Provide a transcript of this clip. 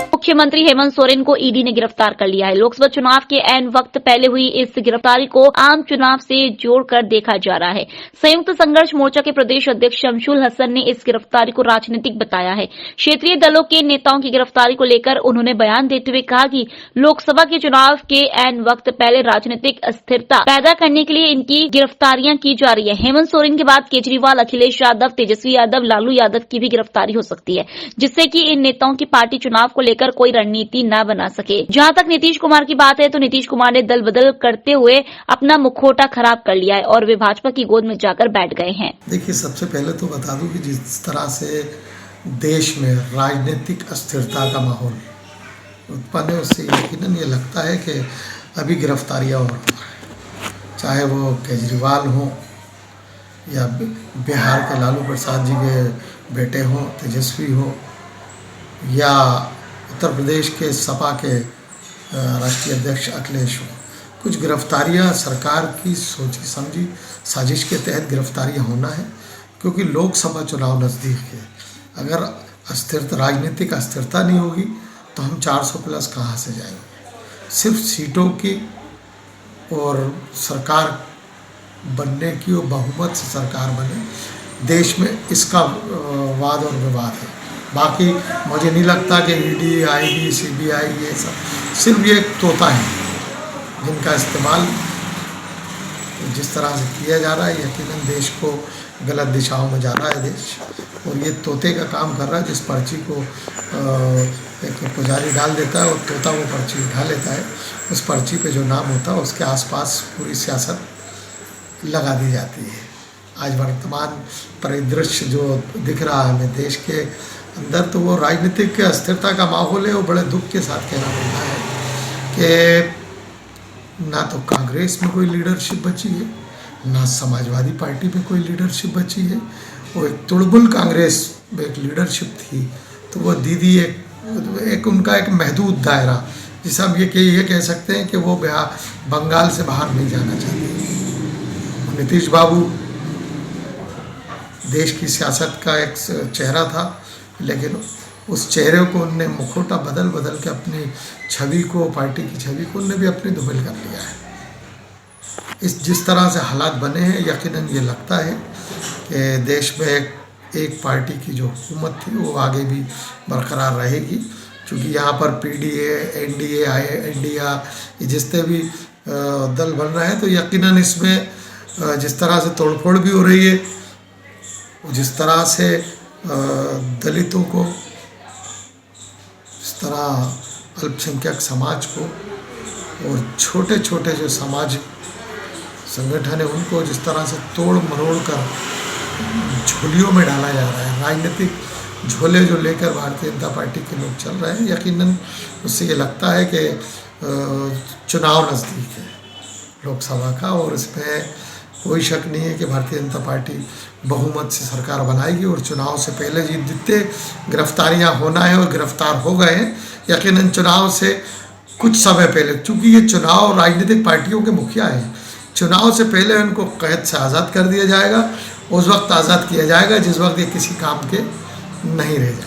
मुख्यमंत्री हेमंत सोरेन को ईडी ने गिरफ्तार कर लिया है। लोकसभा चुनाव के ऐन वक्त पहले हुई इस गिरफ्तारी को आम चुनाव से जोड़कर देखा जा रहा है। संयुक्त संघर्ष मोर्चा के प्रदेश अध्यक्ष शमशुल हसन ने इस गिरफ्तारी को राजनीतिक बताया है। क्षेत्रीय दलों के नेताओं की गिरफ्तारी को लेकर उन्होंने बयान देते हुए कहा कि लोकसभा के चुनाव के ऐन वक्त पहले राजनीतिक अस्थिरता पैदा करने के लिए इनकी गिरफ्तारियां की जा रही है। हेमंत सोरेन के बाद केजरीवाल, अखिलेश यादव, तेजस्वी यादव, लालू यादव की भी गिरफ्तारी हो सकती है, जिससे कि इन नेताओं की पार्टी चुनाव को लेकर कोई रणनीति न बना सके। जहां तक नीतीश कुमार की बात है तो नीतीश कुमार ने दल बदल करते हुए अपना मुखौटा खराब कर लिया है और वे भाजपा की गोद में जाकर बैठ गए हैं। देखिए, सबसे पहले तो बता दूं कि जिस तरह से देश में राजनीतिक अस्थिरता का माहौल उत्पन्न है, उससे यकीनन ये लगता है कि अभी गिरफ्तारियां हो रही हैं, चाहे वो केजरीवाल हो या बिहार के लालू प्रसाद जी के बेटे हों, तेजस्वी हो, या उत्तर प्रदेश के सपा के राष्ट्रीय अध्यक्ष अखिलेश हो। कुछ गिरफ्तारियां सरकार की सोची समझी साजिश के तहत गिरफ्तारियां होना है, क्योंकि लोकसभा चुनाव नज़दीक है। अगर राजनीतिक अस्थिरता नहीं होगी तो हम 400 प्लस कहाँ से जाएंगे। सिर्फ सीटों की और सरकार बनने की और बहुमत से सरकार बने, देश में इसका वाद और विवाद है। बाकी मुझे नहीं लगता कि ईडी, आईडी, सीबीआई ये सब सिर्फ ये एक तोता है जिनका इस्तेमाल जिस तरह से किया जा रहा है, यकीनन देश को गलत दिशाओं में जा रहा है देश, और ये तोते का काम कर रहा है। जिस पर्ची को एक पुजारी डाल देता है और तोता वो पर्ची उठा लेता है, उस पर्ची पे जो नाम होता है उसके आसपास पूरी सियासत लगा दी जाती है। आज वर्तमान परिदृश्य जो दिख रहा है हमें देश के अंदर, तो वो राजनीतिक अस्थिरता का माहौल है। वो बड़े दुख के साथ कहना पड़ता है कि ना तो कांग्रेस में कोई लीडरशिप बची है, ना समाजवादी पार्टी में कोई लीडरशिप बची है। वो एक तुड़बुल कांग्रेस में एक लीडरशिप थी, तो वो दीदी एक उनका एक महदूद दायरा, जिसे हम ये कह सकते हैं कि वो बंगाल से बाहर नहीं जाना चाहते। नीतीश बाबू देश की सियासत का एक चेहरा था, लेकिन उस चेहरे को उनने मुखौटा बदल बदल के अपनी छवि को, पार्टी की छवि को उनने भी अपनी धूमिल कर लिया है। जिस तरह से हालात बने हैं, यकीनन ये लगता है कि देश में एक पार्टी की जो हुकूमत थी वो आगे भी बरकरार रहेगी, क्योंकि यहाँ पर पीडीए, एनडीए, इंडिया, ये जितने भी दल बन रहे हैं, तो यकीनन इसमें जिस तरह से तोड़फोड़ भी हो रही है, जिस तरह से दलितों को, इस तरह अल्पसंख्यक समाज को और छोटे छोटे जो सामाजिक संगठन है उनको जिस तरह से तोड़ मरोड़ कर झोलियों में डाला जा रहा है, राजनीतिक झोले जो लेकर भारतीय जनता पार्टी के लोग चल रहे हैं, यकीनन उससे ये लगता है कि चुनाव नज़दीक है लोकसभा का, और इसमें कोई शक नहीं है कि भारतीय जनता पार्टी बहुमत से सरकार बनाएगी। और चुनाव से पहले जितने गिरफ्तारियां होना है और गिरफ्तार हो गए हैं, यकीनन चुनाव से कुछ समय पहले, क्योंकि ये चुनाव राजनीतिक पार्टियों के मुखिया हैं, चुनाव से पहले उनको कैद से आज़ाद कर दिया जाएगा। उस वक्त आज़ाद किया जाएगा जिस वक्त ये किसी काम के नहीं रह जाए।